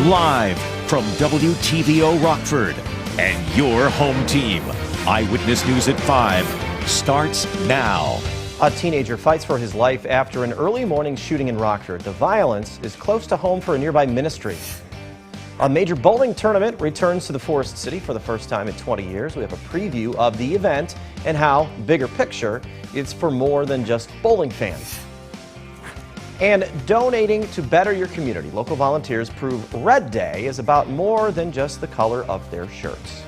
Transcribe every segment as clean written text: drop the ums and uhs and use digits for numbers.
Live from WTVO Rockford and your home team. Eyewitness News at 5 starts now. A teenager fights for his life after an early morning shooting in Rockford. The violence is close to home for a nearby ministry. A major bowling tournament returns to the Forest City for the first time in 20 years. We have a preview of the event and how, bigger picture, it's for more than just bowling fans. And donating to better your community. Local volunteers prove Red Day is about more than just the color of their shirts.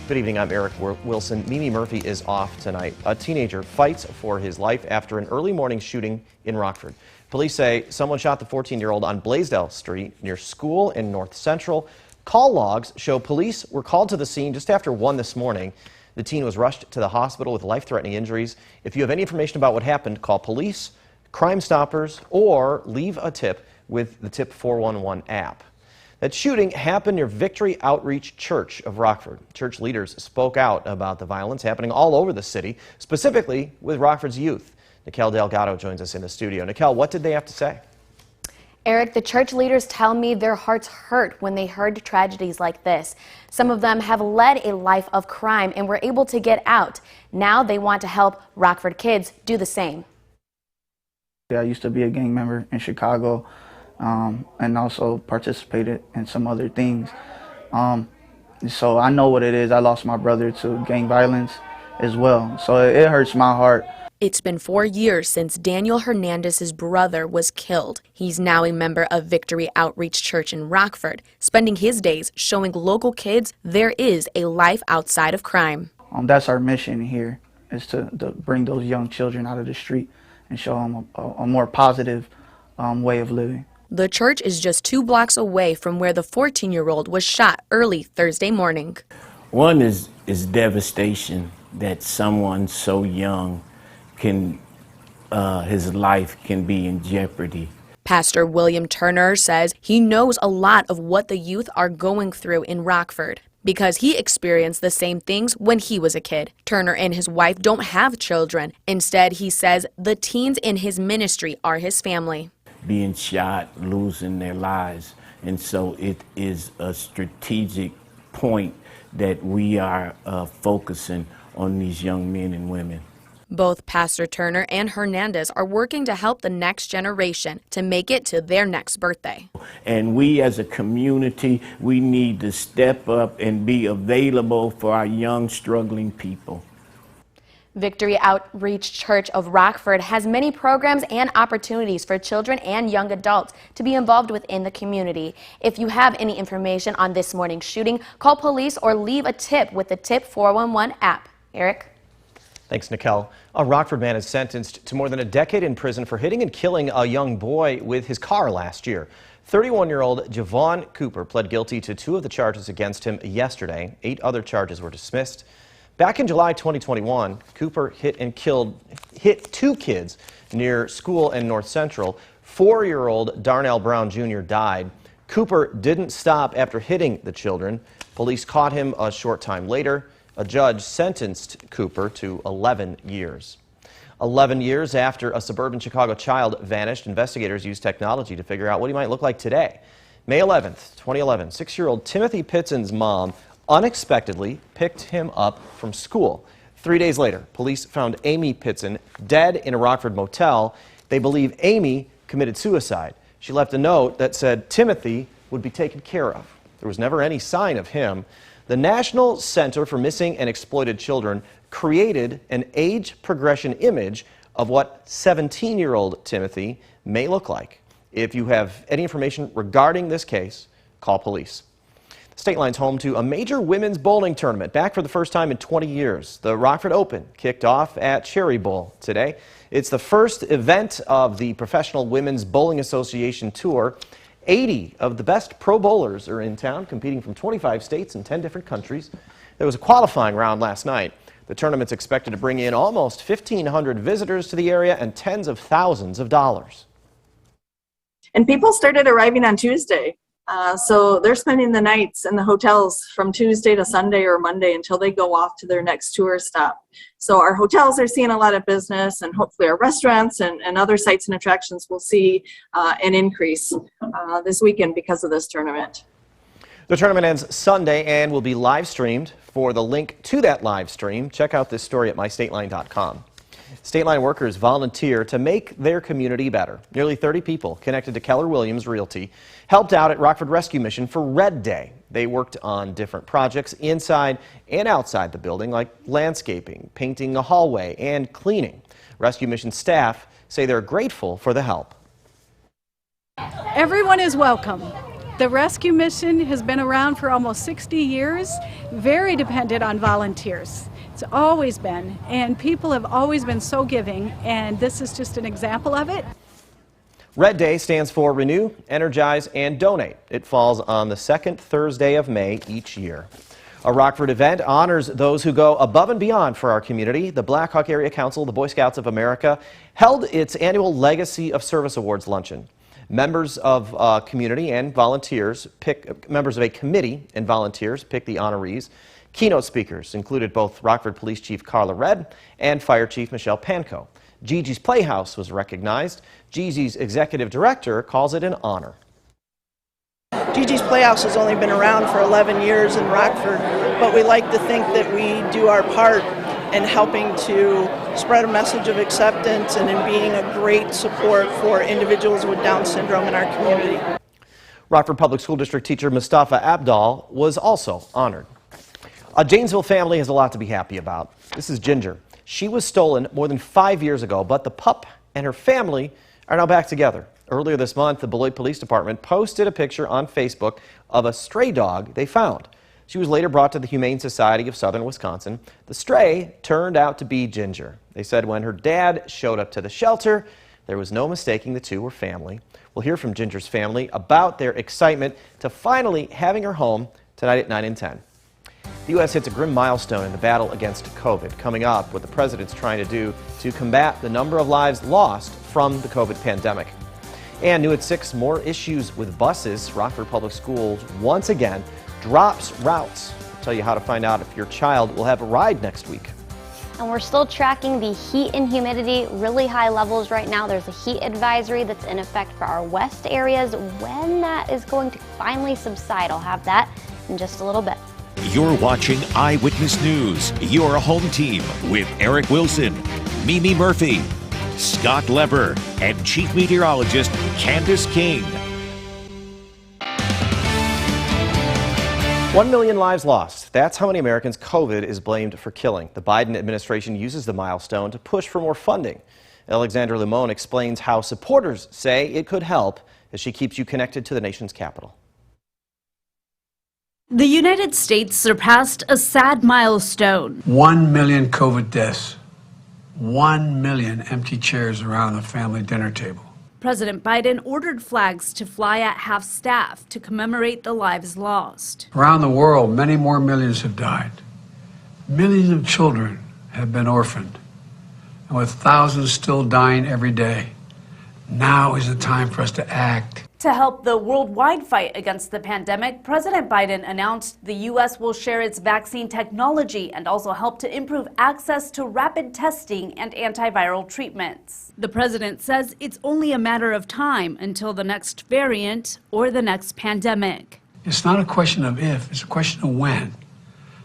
Good evening, I'm Eric Wilson. Mimi Murphy is off tonight. A teenager fights for his life after an early morning shooting in Rockford. Police say someone shot the 14-year-old on Blaisdell Street near school in North Central. Call logs show police were called to the scene just after 1 this morning. The teen was rushed to the hospital with life-threatening injuries. If you have any information about what happened, call police, Crime Stoppers, or leave a tip with the Tip 411 app. That shooting happened near Victory Outreach Church of Rockford. Church leaders spoke out about the violence happening all over the city, specifically with Rockford's youth. Nikel Delgado joins us in the studio. Nikel, what did they have to say? Eric, the church leaders tell me their hearts hurt when they heard tragedies like this. Some of them have led a life of crime and were able to get out. Now they want to help Rockford kids do the same. I used to be a gang member in Chicago and also participated in some other things. So I know what it is. I lost my brother to gang violence as well. So it hurts my heart. It's been 4 years since Daniel Hernandez's brother was killed. He's now a member of Victory Outreach Church in Rockford, spending his days showing local kids there is a life outside of crime. That's our mission here, is to bring those young children out of the street and show them a more positive way of living. The church is just 2 blocks away from where the 14-year-old was shot early Thursday morning. One is devastation that someone so young can, his life can be in jeopardy. Pastor William Turner says he knows a lot of what the youth are going through in Rockford, because he experienced the same things when he was a kid. Turner and his wife don't have children. Instead, he says the teens in his ministry are his family. Being shot, losing their lives. And so it is a strategic point that we are focusing on these young men and women. Both Pastor Turner and Hernandez are working to help the next generation to make it to their next birthday. And we as a community, we need to step up and be available for our young, struggling people. Victory Outreach Church of Rockford has many programs and opportunities for children and young adults to be involved within the community. If you have any information on this morning's shooting, call police or leave a tip with the Tip 411 app. Eric? Thanks, Nikel. A Rockford man is sentenced to more than a decade in prison for hitting and killing a young boy with his car last year. 31-year-old Javon Cooper pled guilty to 2 of the charges against him yesterday. 8 other charges were dismissed. Back in July 2021, Cooper hit 2 kids near school in North Central. 4-year-old Darnell Brown Jr. died. Cooper didn't stop after hitting the children. Police caught him a short time later. A judge sentenced Cooper to 11 years. 11 years after a suburban Chicago child vanished, investigators used technology to figure out what he might look like today. May 11th, 2011, 6-year-old Timmothy Pitzen's mom unexpectedly picked him up from school. 3 days later, police found Amy Pitzen dead in a Rockford motel. They believe Amy committed suicide. She left a note that said Timothy would be taken care of. There was never any sign of him. The National Center for Missing and Exploited Children created an age progression image of what 17-year-old Timothy may look like. If you have any information regarding this case, call police. State Line's home to a major women's bowling tournament, back for the first time in 20 years. The Rockford Open kicked off at Cherry Bowl today. It's the first event of the Professional Women's Bowling Association Tour. 80 of the best pro bowlers are in town, competing from 25 states and 10 different countries. There was a qualifying round last night. The tournament's expected to bring in almost 1,500 visitors to the area and tens of thousands of dollars. And people started arriving on Tuesday. So they're spending the nights in the hotels from Tuesday to Sunday or Monday until they go off to their next tour stop. So our hotels are seeing a lot of business, and hopefully our restaurants and other sites and attractions will see an increase this weekend because of this tournament. The tournament ends Sunday and will be live streamed. For the link to that live stream, check out this story at mystateline.com. State Line workers volunteer to make their community better. Nearly 30 people connected to Keller Williams Realty helped out at Rockford Rescue Mission for Red Day. They worked on different projects inside and outside the building, like landscaping, painting a hallway, and cleaning. Rescue Mission staff say they're grateful for the help. Everyone is welcome. The rescue mission has been around for almost 60 years, very dependent on volunteers. It's always been, and people have always been so giving, and this is just an example of it. Red Day stands for Renew, Energize, and Donate. It falls on the second Thursday of May each year. A Rockford event honors those who go above and beyond for our community. The Rockford-area Council, the Boy Scouts of America, held its annual Legacy of Service Awards luncheon. Members of a community and volunteers members of a committee and volunteers pick the honorees. Keynote speakers included both Rockford Police Chief Carla Redd and Fire Chief Michelle Pankow. Gigi's Playhouse was recognized. Gigi's executive director calls it an honor. Gigi's Playhouse has only been around for 11 years in Rockford, but we like to think that we do our part in helping to spread a message of acceptance and in being a great support for individuals with Down syndrome in our community. Rockford Public School District teacher Mustafa Abdal was also honored. A Janesville family has a lot to be happy about. This is Ginger. She was stolen more than 5 years ago, but the pup and her family are now back together. Earlier this month, the Beloit Police Department posted a picture on Facebook of a stray dog they found. She was later brought to the Humane Society of Southern Wisconsin. The stray turned out to be Ginger. They said when her dad showed up to the shelter, there was no mistaking the two were family. We'll hear from Ginger's family about their excitement to finally having her home tonight at 9 and 10. The U.S. hits a grim milestone in the battle against COVID, coming up what the president's trying to do to combat the number of lives lost from the COVID pandemic. And new at 6, more issues with buses. Rockford Public Schools once again drops routes. I'll tell you how to find out if your child will have a ride next week. And we're still tracking the heat and humidity, really high levels right now. There's a heat advisory that's in effect for our west areas. When that is going to finally subside, I'll have that in just a little bit. You're watching Eyewitness News, your home team with Eric Wilson, Mimi Murphy, Scott Leber, and Chief Meteorologist Candace King. 1 million lives lost. That's how many Americans COVID is blamed for killing. The Biden administration uses the milestone to push for more funding. Alexandra Limon explains how supporters say it could help as she keeps you connected to the nation's capital. The United States surpassed a sad milestone. 1 million COVID deaths. 1 million empty chairs around the family dinner table. President Biden ordered flags to fly at half-staff to commemorate the lives lost. Around the world, many more millions have died. Millions of children have been orphaned. And with thousands still dying every day, now is the time for us to act. To help the worldwide fight against the pandemic, President Biden announced the U.S. will share its vaccine technology and also help to improve access to rapid testing and antiviral treatments. The president says it's only a matter of time until the next variant or the next pandemic. It's not a question of if, it's a question of when.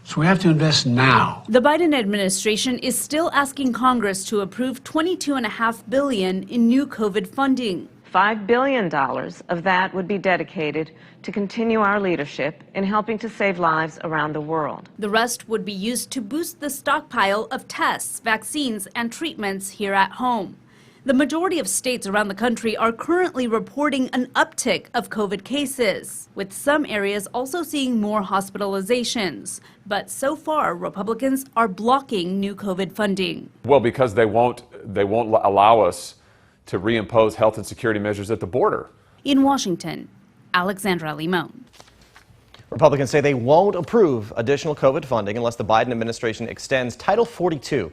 So we have to invest now. The Biden administration is still asking Congress to approve $22.5 billion in new COVID funding. $5 billion of that would be dedicated to continue our leadership in helping to save lives around the world. The rest would be used to boost the stockpile of tests, vaccines, and treatments here at home. The majority of states around the country are currently reporting an uptick of COVID cases, with some areas also seeing more hospitalizations. But so far, Republicans are blocking new COVID funding. Well, because they won't allow us to reimpose health and security measures at the border. In Washington, Alexandra Limon. Republicans say they won't approve additional COVID funding unless the Biden administration extends Title 42.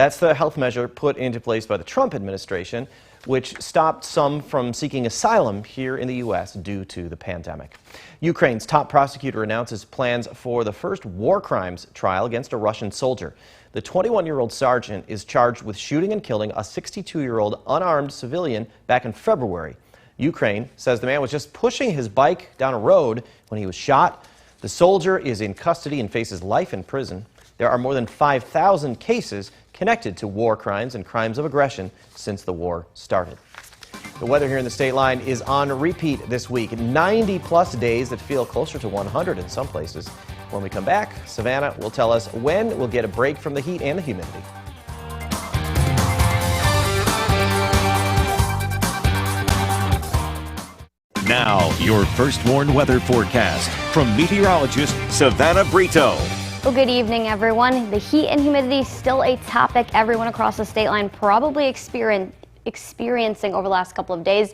That's the health measure put into place by the Trump administration, which stopped some from seeking asylum here in the U.S. due to the pandemic. Ukraine's top prosecutor announces plans for the first war crimes trial against a Russian soldier. The 21-year-old sergeant is charged with shooting and killing a 62-year-old unarmed civilian back in February. Ukraine says the man was just pushing his bike down a road when he was shot. The soldier is in custody and faces life in prison. There are more than 5,000 cases connected to war crimes and crimes of aggression since the war started. The weather here in the state line is on repeat this week. 90-plus days that feel closer to 100 in some places. When we come back, Savannah will tell us when we'll get a break from the heat and the humidity. Now, your first warned weather forecast from meteorologist Savannah Brito. Well, good evening, everyone. The heat and humidity is still a topic everyone across the state line probably experiencing over the last couple of days.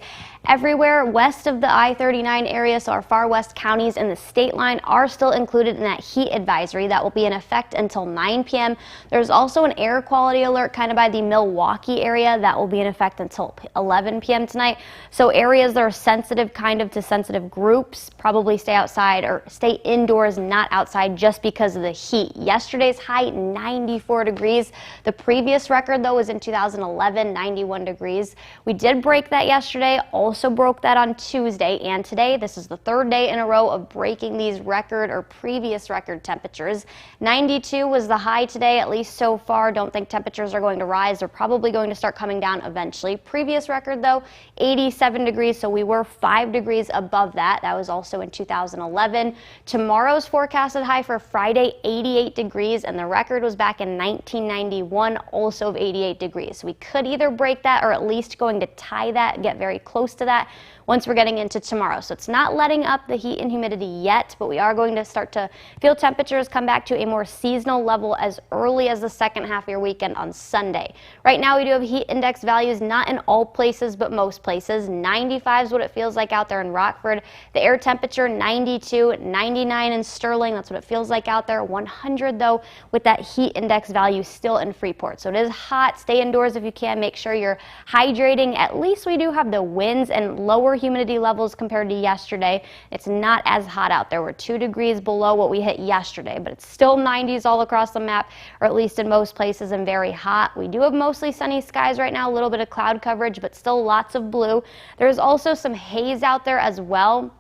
Everywhere west of the I-39 area, so our far west counties and the state line are still included in that heat advisory that will be in effect until 9 p.m. There's also an air quality alert kind of by the Milwaukee area that will be in effect until 11 p.m. tonight. So areas that are sensitive kind of to sensitive groups probably stay outside or stay indoors, not outside, just because of the heat. Yesterday's high, 94 degrees. The previous record, though, was in 2011, 91 degrees. We did break that yesterday. Also broke that on Tuesday and today. This is the third day in a row of breaking these record or previous record temperatures. 92 was the high today, at least so far. Don't think temperatures are going to rise. They're probably going to start coming down eventually. Previous record, though, 87 degrees, so we were 5 degrees above that. That was also in 2011. Tomorrow's forecasted high for Friday, 88 degrees, and the record was back in 1991, also of 88 degrees. So we could either break that or at least going to tie that, get very close to that once we're getting into tomorrow. So it's not letting up the heat and humidity yet, but we are going to start to feel temperatures come back to a more seasonal level as early as the second half of your weekend on Sunday. Right now we do have heat index values not in all places, but most places. 95 is what it feels like out there in Rockford. The air temperature 92, 99 in Sterling. That's what it feels like out there. 100 though with that heat index value still in Freeport. So it is hot. Stay indoors if you can. Make sure you're hydrating. At least we do have the winds and lower humidity levels compared to yesterday. It's not as hot out there. We're 2 degrees below what we hit yesterday, but it's still 90s all across the map, or at least in most places, and very hot. We do have mostly sunny skies right now, a little bit of cloud coverage, but still lots of blue. There's also some haze out there as well,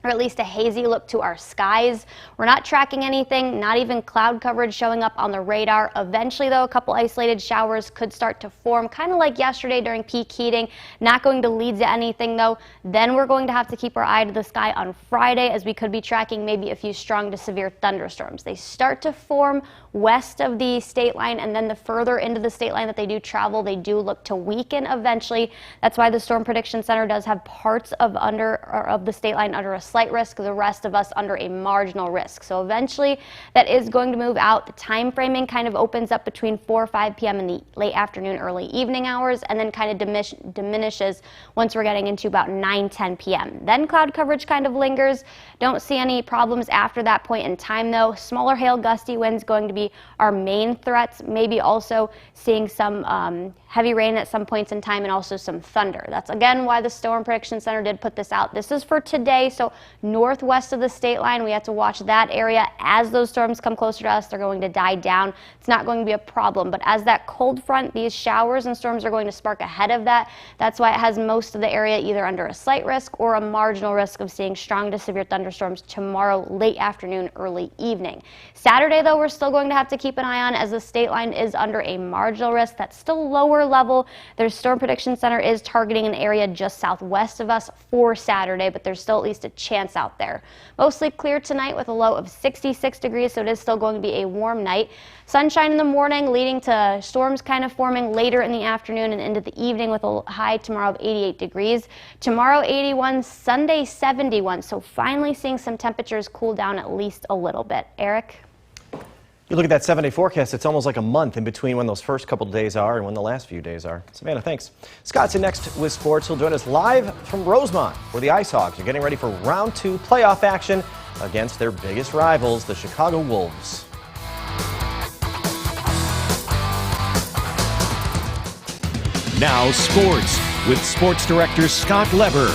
or at least a hazy look to our skies. We're not tracking anything, not even cloud coverage showing up on the radar. Eventually, though, a couple isolated showers could start to form, kind of like yesterday during peak heating. Not going to lead to anything, though. Then we're going to have to keep our eye to the sky on Friday, as we could be tracking maybe a few strong to severe thunderstorms. They start to form west of the state line, and then the further into the state line that they do travel, they do look to weaken eventually. That's why the Storm Prediction Center does have parts of the state line under a slight risk, the rest of us under a marginal risk. So eventually that is going to move out. The time framing kind of opens up between 4 or 5 p.m. in the late afternoon, early evening hours, and then kind of diminishes once we're getting into about 9, 10 p.m. Then cloud coverage kind of lingers. Don't see any problems after that point in time, though. Smaller hail, gusty winds going to be our main threats. Maybe also seeing some heavy rain at some points in time, and also some thunder. That's again why the Storm Prediction Center did put this out. This is for today, so northwest of the state line, we have to watch that area. As those storms come closer to us, they're going to die down. It's not going to be a problem, but as that cold front, these showers and storms are going to spark ahead of that. That's why it has most of the area either under a slight risk or a marginal risk of seeing strong to severe thunderstorms tomorrow late afternoon, early evening. Saturday, though, we're still going to have to keep an eye on, as the state line is under a marginal risk. That's still lower level. Their Storm Prediction Center is targeting an area just southwest of us for Saturday, but there's still at least a chance out there. Mostly clear tonight with a low of 66 degrees, so it is still going to be a warm night. Sunshine in the morning, leading to storms kind of forming later in the afternoon and into the evening, with a high tomorrow of 88 degrees. Tomorrow 81, Sunday 71, so finally seeing some temperatures cool down at least a little bit. Eric? You look at that 7-day forecast, it's almost like a month in between when those first couple of days are and when the last few days are. Savannah, thanks. Scott's in next with sports. He'll join us live from Rosemont, where the IceHogs are getting ready for round 2 playoff action against their biggest rivals, the Chicago Wolves. Now sports with sports director Scott Leber.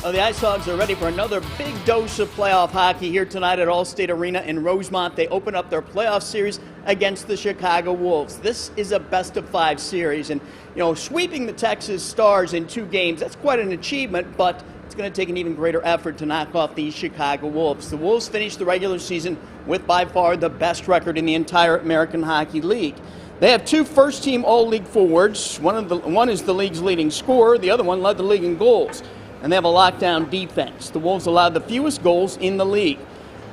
The IceHogs are ready for another big dose of playoff hockey here tonight at Allstate Arena in Rosemont. They open up their playoff series against the Chicago Wolves. This is a best-of-5 series, and sweeping the Texas Stars in 2 games, that's quite an achievement, but it's going to take an even greater effort to knock off the Chicago Wolves. The Wolves finished the regular season with by far the best record in the entire American Hockey League. They have 2 first-team All-League forwards. One is the league's leading scorer. The other one led the league in goals. And they have a lockdown defense. The Wolves allowed the fewest goals in the league.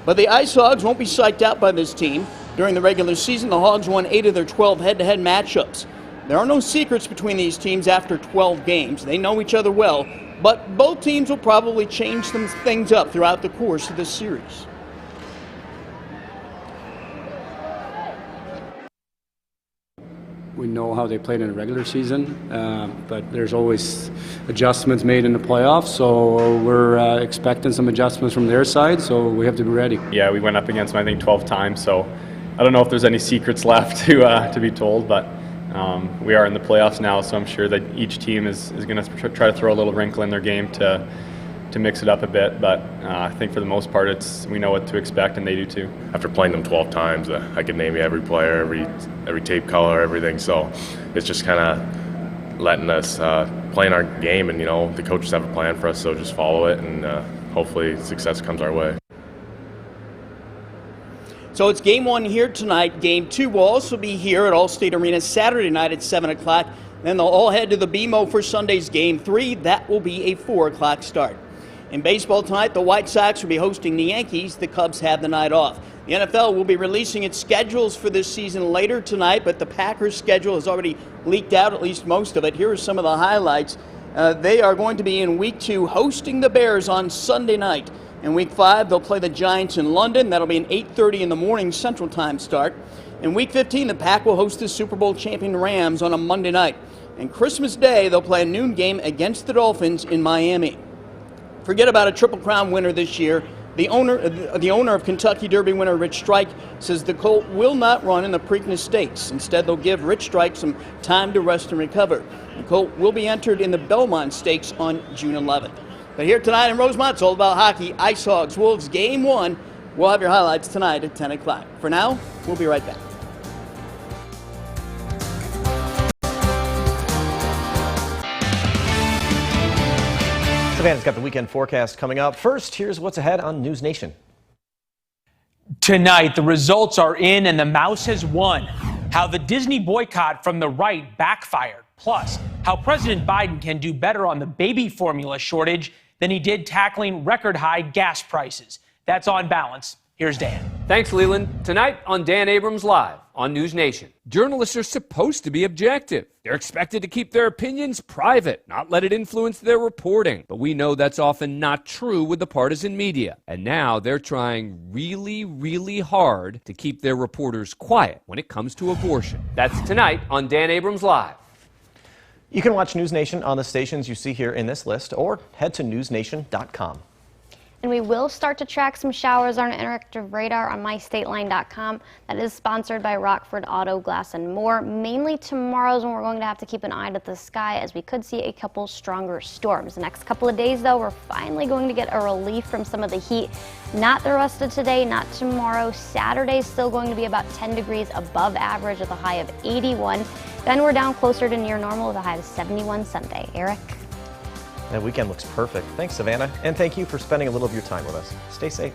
But the IceHogs won't be psyched out by this team. During the regular season, the Hogs won 8 of their 12 head-to-head matchups. There are no secrets between these teams after 12 games. They know each other well, but both teams will probably change some things up throughout the course of this series. We know how they played in the regular season, but there's always adjustments made in the playoffs, so we're expecting some adjustments from their side, so we have to be ready. Yeah, we went up against them, I think, 12 times, so I don't know if there's any secrets left to be told, but we are in the playoffs now, so I'm sure that each team is going to try to throw a little wrinkle in their game to mix it up a bit, but I think for the most part we know what to expect, and they do too. After playing them 12 times, I could name you every player, every tape color, everything, so it's just kind of letting us play in our game, and the coaches have a plan for us, so just follow it, and hopefully success comes our way. So it's game 1 here tonight. Game 2 will also be here at Allstate Arena Saturday night at 7 o'clock. Then they'll all head to the BMO for Sunday's game 3. That will be a 4 o'clock start. In baseball tonight, the White Sox will be hosting the Yankees. The Cubs have the night off. The NFL will be releasing its schedules for this season later tonight, but the Packers' schedule has already leaked out, at least most of it. Here are some of the highlights. They are going to be in Week 2 hosting the Bears on Sunday night. In Week 5, they'll play the Giants in London. That'll be an 8:30 in the morning Central Time start. In Week 15, the Pack will host the Super Bowl champion Rams on a Monday night. And Christmas Day, they'll play a noon game against the Dolphins in Miami. Forget about a Triple Crown winner this year. The owner of Kentucky Derby winner Rich Strike says the colt will not run in the Preakness Stakes. Instead, they'll give Rich Strike some time to rest and recover. The colt will be entered in the Belmont Stakes on June 11th. But here tonight in Rosemont, it's all about hockey. IceHogs Wolves Game 1. We'll have your highlights tonight at 10 o'clock. For now, we'll be right back. Savannah's got the weekend forecast coming up. First, here's what's ahead on News Nation. Tonight, the results are in and the mouse has won. How the Disney boycott from the right backfired. Plus, how President Biden can do better on the baby formula shortage than he did tackling record-high gas prices. That's On Balance. Here's Dan. Thanks, Leland. Tonight on Dan Abrams Live on News Nation. Journalists are supposed to be objective. They're expected to keep their opinions private, not let it influence their reporting. But we know that's often not true with the partisan media. And now they're trying really, really hard to keep their reporters quiet when it comes to abortion. That's tonight on Dan Abrams Live. You can watch News Nation on the stations you see here in this list or head to newsnation.com. And we will start to track some showers on an interactive radar on mystateline.com. That is sponsored by Rockford Auto Glass and More. Mainly tomorrow is when we're going to have to keep an eye to the sky, as we could see a couple stronger storms. The next couple of days, though, we're finally going to get a relief from some of the heat. Not the rest of today, not tomorrow. Saturday is still going to be about 10 degrees above average with a high of 81. Then we're down closer to near normal with a high of 71 Sunday. Eric? That weekend looks perfect. Thanks, Savannah. And thank you for spending a little of your time with us. Stay safe.